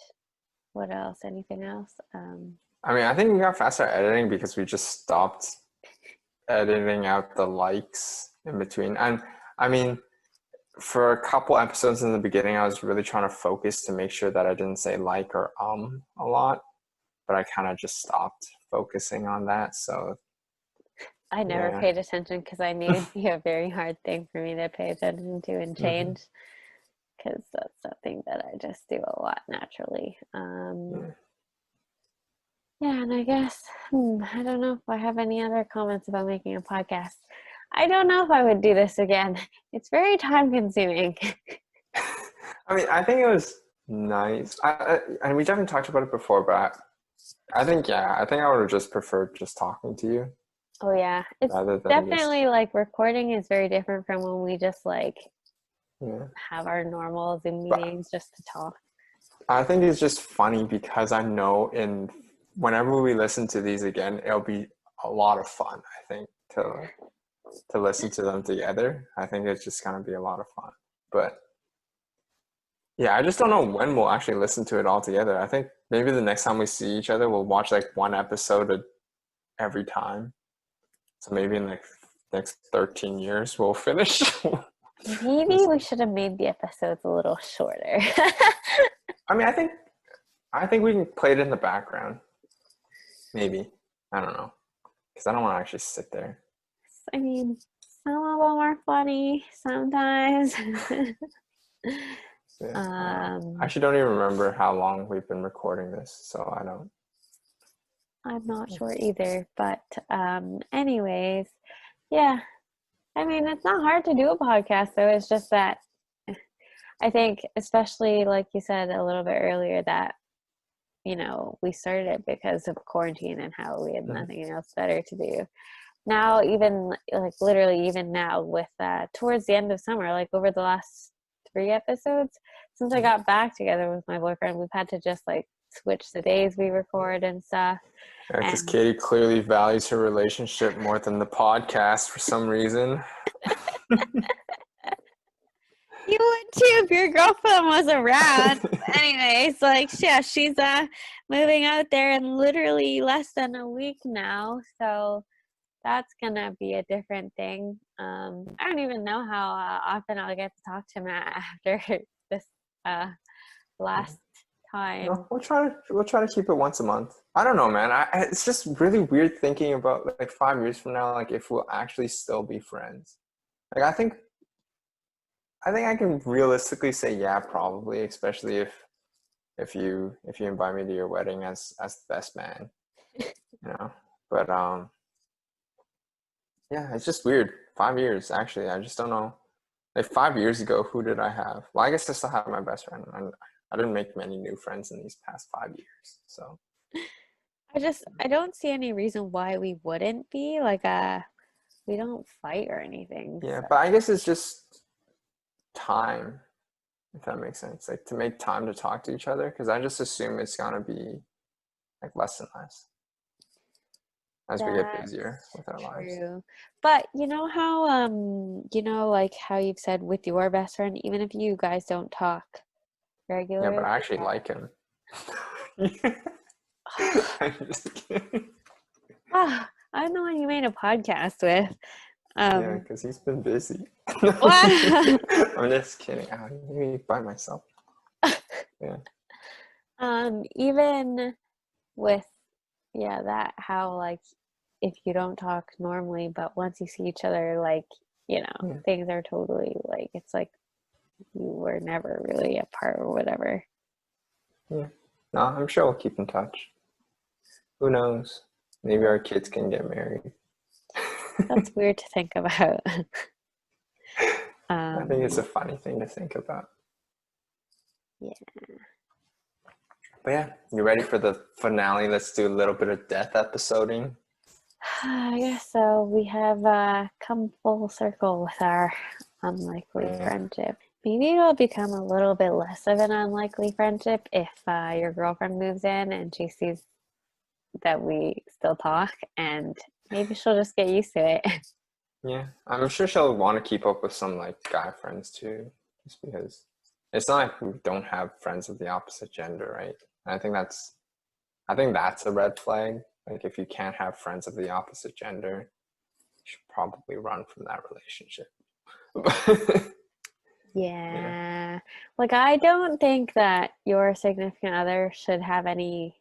what else? Anything else? I mean, I think we got faster at editing because we just stopped editing out the likes in between. And I mean, for a couple episodes in the beginning, I was really trying to focus to make sure that I didn't say like or a lot, but I kind of just stopped focusing on that. So I never yeah. paid attention because I knew it'd be a very hard thing for me to pay attention to and Hmm. change because that's something that I just do a lot naturally. Yeah. Yeah, and I guess I don't know if I have any other comments about making a podcast. I don't know if I would do this again. It's very time consuming. I mean, I think it was. Nice. And we haven't talked about it before, but I think, yeah, I think I would have just preferred just talking to you Oh yeah, it's rather than just, definitely like recording is very different from when we just like yeah. have our normal Zoom But meetings just to talk. I think it's just funny because I know whenever we listen to these again, it'll be a lot of fun, I think, to listen to them together. I think it's just gonna be a lot of fun. But yeah, I just don't know when we'll actually listen to it all together. I think maybe the next time we see each other, we'll watch like one episode every time. So maybe in like next 13 years we'll finish. Maybe we should have made the episodes a little shorter. I mean, I think we can play it in the background. Maybe. I don't know. Because I don't want to actually sit there. I mean, some of them are funny sometimes. Yeah, I don't know. I um, actually don't even remember how long we've been recording this, so I don't. I'm not sure either, but anyways, yeah. I mean, it's not hard to do a podcast though. It's just that I think, especially like you said a little bit earlier, that we started it because of quarantine and how we had nothing else better to do. Now, even like literally, even now with towards the end of summer, like over the last 3 episodes, since I got back together with my boyfriend, we've had to just like switch the days we record and stuff. Because And Katie clearly values her relationship more than the podcast for some reason. you would too if your girlfriend was around. Anyways, like yeah, she's moving out there in literally less than a week now, so that's gonna be a different thing. I don't even know how often I'll get to talk to Matt after this last time. No, we'll try to keep it once a month. I don't know, man. It's just really weird thinking about like 5 years from now, like if we'll actually still be friends. Like I think I can realistically say yeah, probably, especially if you invite me to your wedding as the best man, you know. But yeah, it's just weird. 5 years, actually. I just don't know. Like 5 years ago, who did I have? Well, I guess I still have my best friend. I didn't make many new friends in these past 5 years. So I don't see any reason why we wouldn't be like we don't fight or anything. yeah, So but I guess it's just time, if that makes sense. Like to make time to talk to each other, because I just assume it's gonna be like less and less as we get that's busier with our lives. true. But you know how like how you've said with your best friend, even if you guys don't talk Yeah, but regularly, I actually like him. I'm just kidding. I'm the one you made a podcast with. Yeah, Um, because he's been busy. wow. I'm just kidding. I'm me by myself. Yeah. Even with that how like if you don't talk normally, but once you see each other, like Yeah. things are totally like it's like you were never really apart or whatever. Yeah. No, I'm sure we'll keep in touch. Who knows? Maybe our kids can get married. That's weird to think about. I think it's a um, funny thing to think about. yeah. But yeah, you ready for the finale? Let's do a little bit of death episoding. I guess so. We have come full circle with our unlikely Yeah. friendship. Maybe it'll become a little bit less of an unlikely friendship if your girlfriend moves in and she sees that we still talk, and maybe she'll just get used to it. Yeah. I'm sure she'll want to keep up with some like guy friends too, just because it's not like we don't have friends of the opposite gender, right? And I think that's a red flag. Like if you can't have friends of the opposite gender, you should probably run from that relationship. Yeah. Yeah. Like, I don't think that your significant other should have any,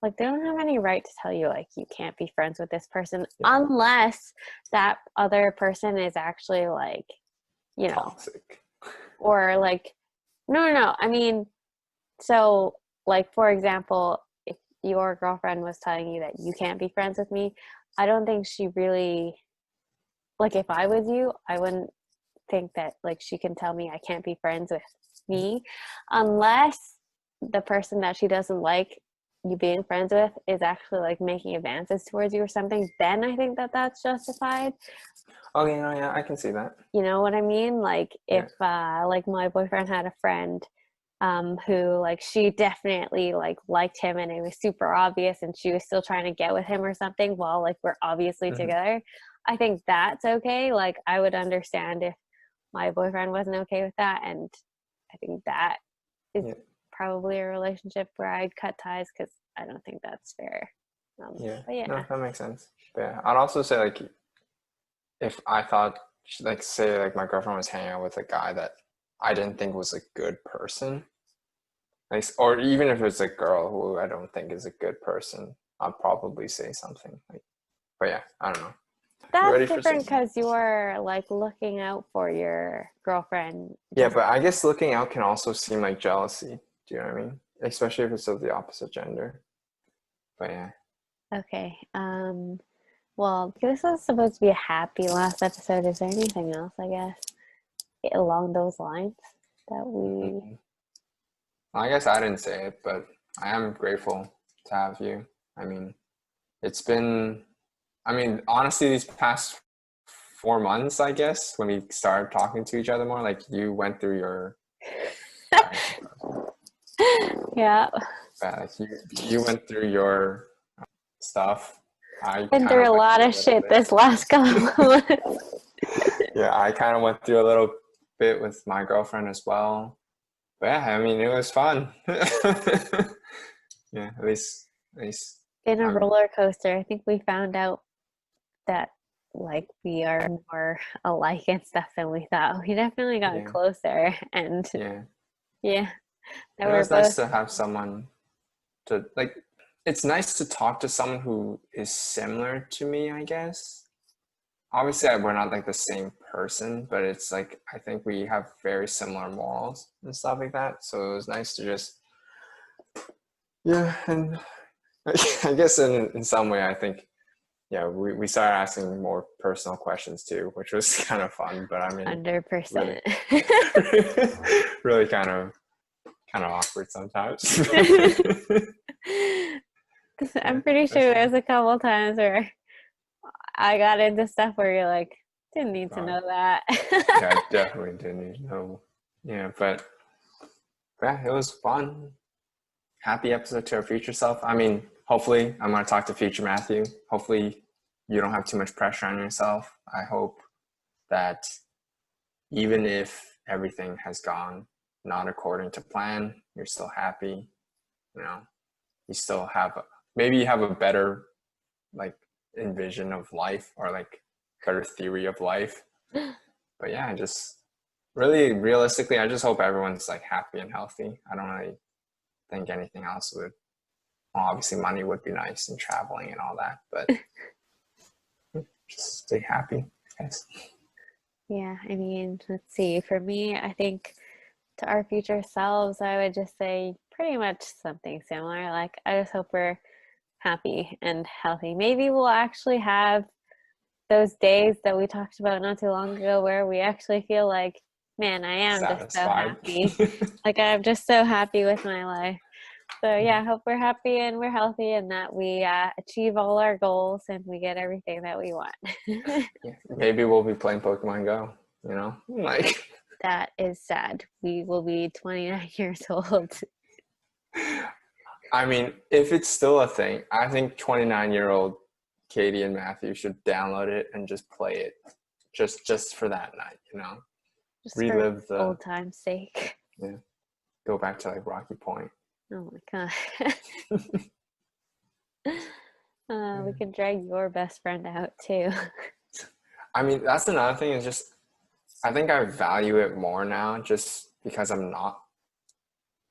like, they don't have any right to tell you, like, you can't be friends with this person Yeah. unless that other person is actually, like, Toxic. or like, no. I mean, so, like, for example, if your girlfriend was telling you that you can't be friends with me, I don't think she really, like, if I was you, I wouldn't think that, like, she can tell me I can't be friends with me, unless the person that she doesn't like you being friends with is actually like making advances towards you or something, then I think that that's justified. Okay, no, yeah, I can see that. You know what I mean? Like if Yeah. like my boyfriend had a friend who like she definitely like liked him and it was super obvious and she was still trying to get with him or something while like we're obviously Hmm. together. I think that's okay. Like I would understand if my boyfriend wasn't okay with that, and I think that is Yeah. probably a relationship where I'd cut ties because I don't think that's fair. Yeah. But yeah. No, that makes sense. But yeah, I'd also say like if I thought like say like my girlfriend was hanging out with a guy that I didn't think was a good person, like or even if it's a girl who I don't think is a good person, I'd probably say something like. But yeah, I don't know. You That's ready for some? different because you're like looking out for your girlfriend. Yeah, Just but I guess looking out can also seem like jealousy. Do you know what I mean? Especially if it's of the opposite gender. But yeah. okay. Well, this was supposed to be a happy last episode. Is there anything else, I guess, along those lines that we Mhm. I guess I didn't say it, but I am grateful to have you. I mean, it's been, I mean, honestly, these past 4 months, I guess, when we started talking to each other more, like you went through your, sorry, yeah, but like you went through your stuff. I been kind through of a went lot through of a little shit bit. this last couple of months. Yeah, I kind of went through a little bit with my girlfriend as well. But yeah, I mean, it was fun. Yeah, at least Been a I'm, roller coaster. I think we found out that like we are more alike and stuff than we thought. We definitely got yeah, closer, and yeah. yeah, that And it we're was nice both to have someone to like. It's nice to talk to someone who is similar to me, I guess. Obviously, we're not like the same person, but it's like I think we have very similar morals and stuff like that. So it was nice to just, yeah, and I guess in some way, I think, yeah, we started asking more personal questions too, which was kind of fun. But I mean, really, 100%. really kind of awkward sometimes. Yeah, I'm pretty that's sure fun. there's a couple times where I got into stuff where you're like, didn't need to God, know that. yeah, I definitely didn't know. Yeah, but yeah, it was fun. Happy episode to our future self. I mean, hopefully, I'm going to talk to future Matthew. Hopefully, you don't have too much pressure on yourself. I hope that even if everything has gone not according to plan, you're still happy. You know, you still have maybe you have a better like envision of life or like better theory of life. But yeah, just really realistically, I just hope everyone's like happy and healthy. I don't really think anything else would. Well, obviously, money would be nice and traveling and all that, but just stay happy, guys. Yeah, I mean, let's see. For me, I think to our future selves, I would just say pretty much something similar. Like, I just hope we're happy and healthy. Maybe we'll actually have those days that we talked about not too long ago where we actually feel like, man, I am just so Satisfied. happy. Like, I'm just so happy with my life. So, yeah, I hope we're happy and we're healthy and that we achieve all our goals and we get everything that we want. Yeah, maybe we'll be playing Pokemon Go. You know, like That is sad. We will be 29 years old. I mean, if it's still a thing, I think 29-year-old Katie and Matthew should download it and just play it, just for that night. You know, Just for relive the old time's sake. yeah, go back to like Rocky Point. Oh my god. We Yeah. could drag your best friend out too. I mean, that's another thing is just I think I value it more now just because I'm not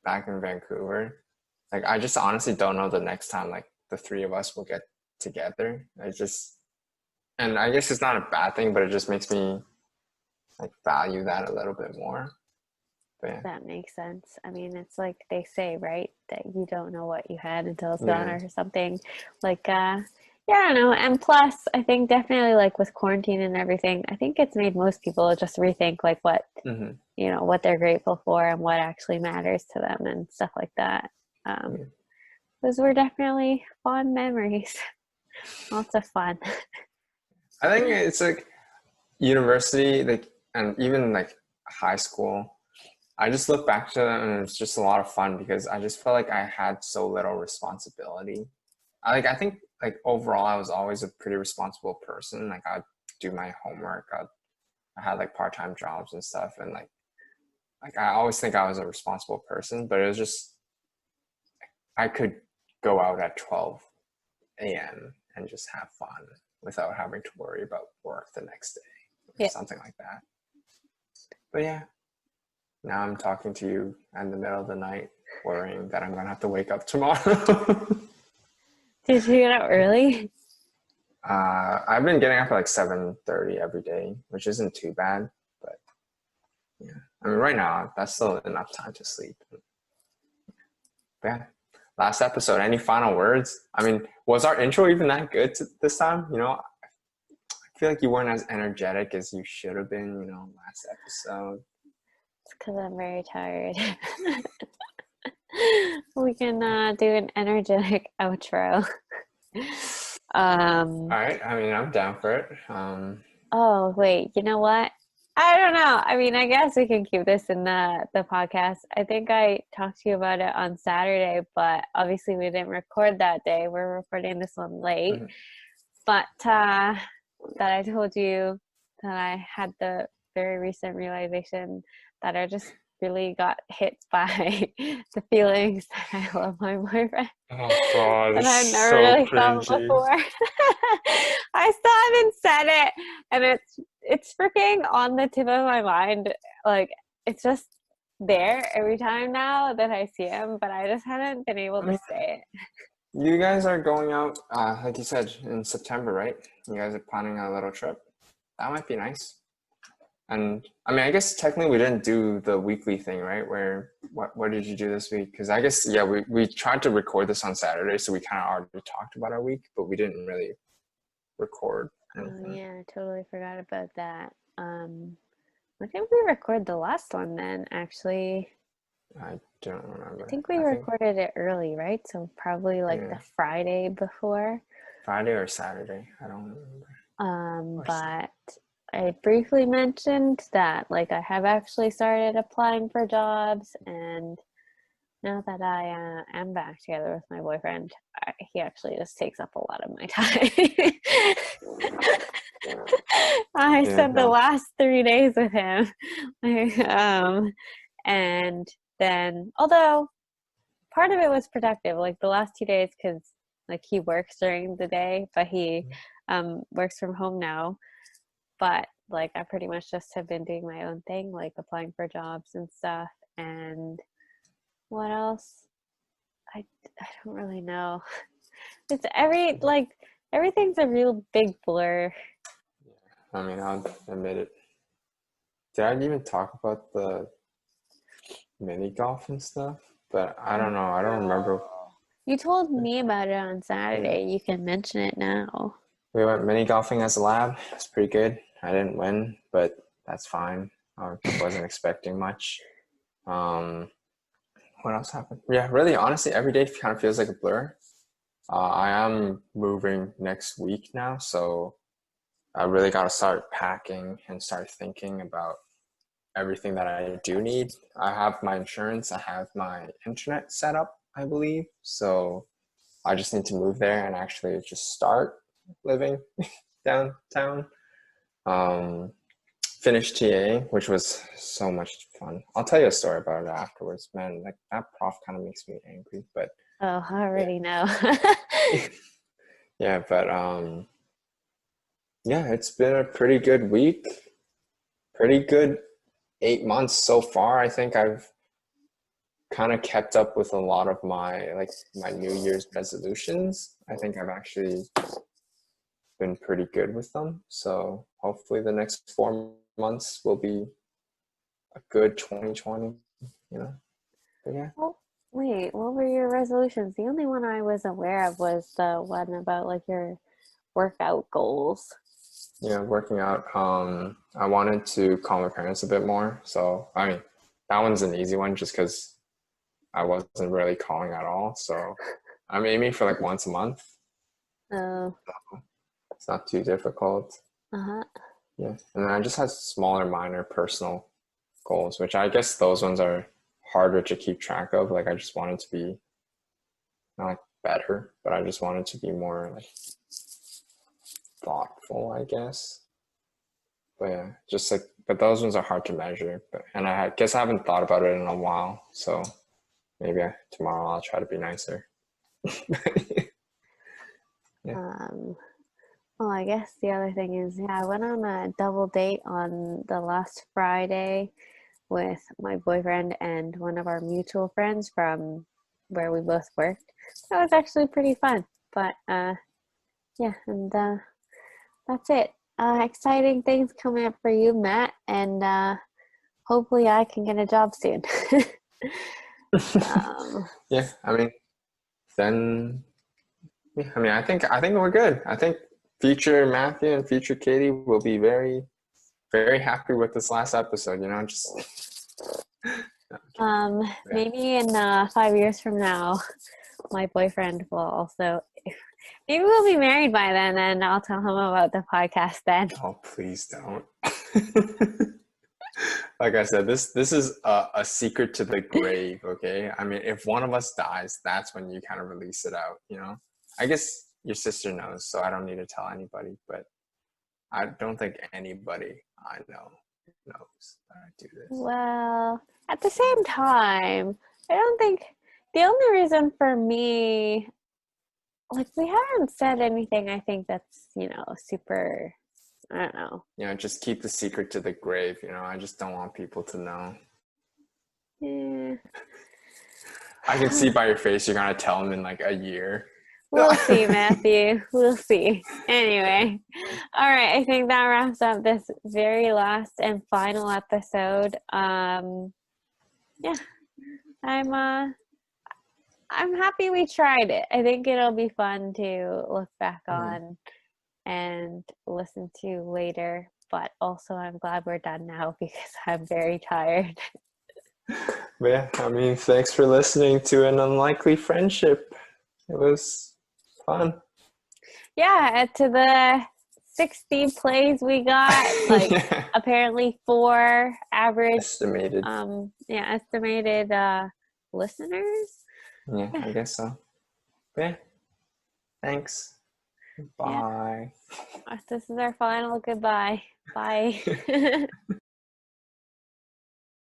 back in Vancouver. Like I just honestly don't know the next time like the three of us will get together. I just and I guess it's not a bad thing, but it just makes me like value that a little bit more. But yeah. That makes sense. I mean, it's like they say, right? That you don't know what you had until it's gone Yeah. or something. Like, Yeah, I don't know. And plus, I think definitely like with quarantine and everything, I think it's made most people just rethink like what, Hmm. what they're grateful for and what actually matters to them and stuff like that. Um, Yeah. those were definitely fond memories. Lots of fun. I think it's like university, like, and even like high school. I just look back to them and it's just a lot of fun because I just felt like I had so little responsibility. I think like overall I was always a pretty responsible person. Like I'd do my homework. I had like part-time jobs and stuff, and like I always think I was a responsible person, but it was just I could go out at 12 a.m. and just have fun without having to worry about work the next day or Yeah. something like that. But yeah, now I'm talking to you in the middle of the night, worrying that I'm gonna have to wake up tomorrow. Did you get up early? I've been getting up at like 7:30 every day, which isn't too bad. But yeah, I mean, right now that's still enough time to sleep. But yeah, last episode. Any final words? I mean, was our intro even that good this time? I feel like you weren't as energetic as you should have been. Last episode. It's because I'm very tired. We can do an energetic outro. All Um, right. I mean, I'm down for it. oh, wait, you know what? I don't know. I mean, I guess we can keep this in the podcast. I think I talked to you about it on Saturday, but obviously we didn't record that day. We're recording this one late. Mhm. But that I told you that I had the very recent realization that I just really got hit by the feelings that I love my boyfriend. Oh God, And it's I've never so really felt cringy. before. I still haven't said it, and it's freaking on the tip of my mind. Like it's just there every time now that I see him, but I just haven't been able I to mean, say it. you guys are going out, like you said, in September, right? You guys are planning a little trip. That might be nice. And I mean, I guess technically we didn't do the weekly thing, right? Where what did you do this week? Because I guess yeah, we tried to record this on Saturday, so we kind of already talked about our week, but we didn't really record Oh anything. yeah, I totally forgot about that. When did we record the last one then? Actually, I don't I remember. think we I think recorded it early, right? So probably like the yeah, Friday before. Friday or Saturday. I don't remember. Or But I briefly mentioned that like I have actually started applying for jobs, and now that I am back together with my boyfriend, he actually just takes up a lot of my time. I yeah, spent the no. last 3 days with him. And then, although part of it was productive, like the last 2 days, because like he works during the day, but he works from home now. But like I pretty much just have been doing my own thing, like applying for jobs and stuff. And what else? I don't really know. It's everything's a real big blur. I mean, I'll admit it. Did I even talk about the mini golf and stuff? But I don't know. I don't remember. You told me about it on Yeah. Saturday. You can mention it now. We went mini golfing as a lab. It's pretty good. I didn't win, but that's fine. I wasn't expecting much. Um, what else happened? Yeah, really, honestly, every day kind of feels like a blur. I am moving next week now, so I really got to start packing and start thinking about everything that I do need. I have my insurance, I have my internet set up, I believe. So I just need to move there and actually just start living downtown. Um, Finished TA, which was so much fun. I'll tell you a story about it afterwards, man. Like that prof kind of makes me angry, but Oh, I yeah, already know. yeah, but yeah, it's been a pretty good week, pretty good 8 months so far. I think I've kind of kept up with a lot of my New Year's resolutions. I think I've actually been pretty good with them. So hopefully the next 4 months will be a good 2020, you know. But yeah. Well, wait, what were your resolutions? The only one I was aware of was the one about like your workout goals? Yeah, working out. I wanted to call my parents a bit more. So, I mean, that one's an easy one just because I wasn't really calling at all. So, I'm aiming for like once a month. Uh, It's not too difficult. uh-huh. Yeah. And then I just had smaller, minor personal goals, which I guess those ones are harder to keep track of. Like, I just wanted to be not like better, but I just wanted to be more like thoughtful, I guess. But yeah, just like, but those ones are hard to measure. And guess I haven't thought about it in a while. So maybe tomorrow I'll try to be nicer. Yeah. Well, I guess the other thing is, yeah, I went on a double date on the last Friday with my boyfriend and one of our mutual friends from where we both worked. That was actually pretty fun. But yeah, and that's it. Exciting things coming up for you, Matt, and hopefully I can get a job soon. um, Yeah. I mean, then, yeah, I mean, I think we're good. I think future Matthew and future Katie will be very, very happy with this last episode. Just yeah. maybe in 5 years from now, my boyfriend will also. Maybe we'll be married by then, and I'll tell him about the podcast then. Oh, please don't. Like I said, this is a secret to the grave. Okay, I mean, if one of us dies, that's when you kind of release it out. I guess your sister knows, so I don't need to tell anybody. But I don't think anybody I know knows that I do this. Well, at the same time, I don't think the only reason for me, like, we haven't said anything, I think that's, super, I don't know. Just keep the secret to the grave. I just don't want people to know. Eh. I can see by your face you're gonna tell them in like a year. We'll see, Matthew. We'll see. Anyway, all right. I think that wraps up this very last and final episode. Yeah, I'm happy we tried it. I think it'll be fun to look back on and listen to later. But also, I'm glad we're done now because I'm very tired. But yeah, I mean, thanks for listening to an unlikely friendship. It was fun. Yeah, to the 60 plays we got, like Yeah. apparently 4 average Estimated. estimated listeners. Yeah, I guess so. But yeah, thanks. Yeah. Bye. This is our final goodbye. Bye.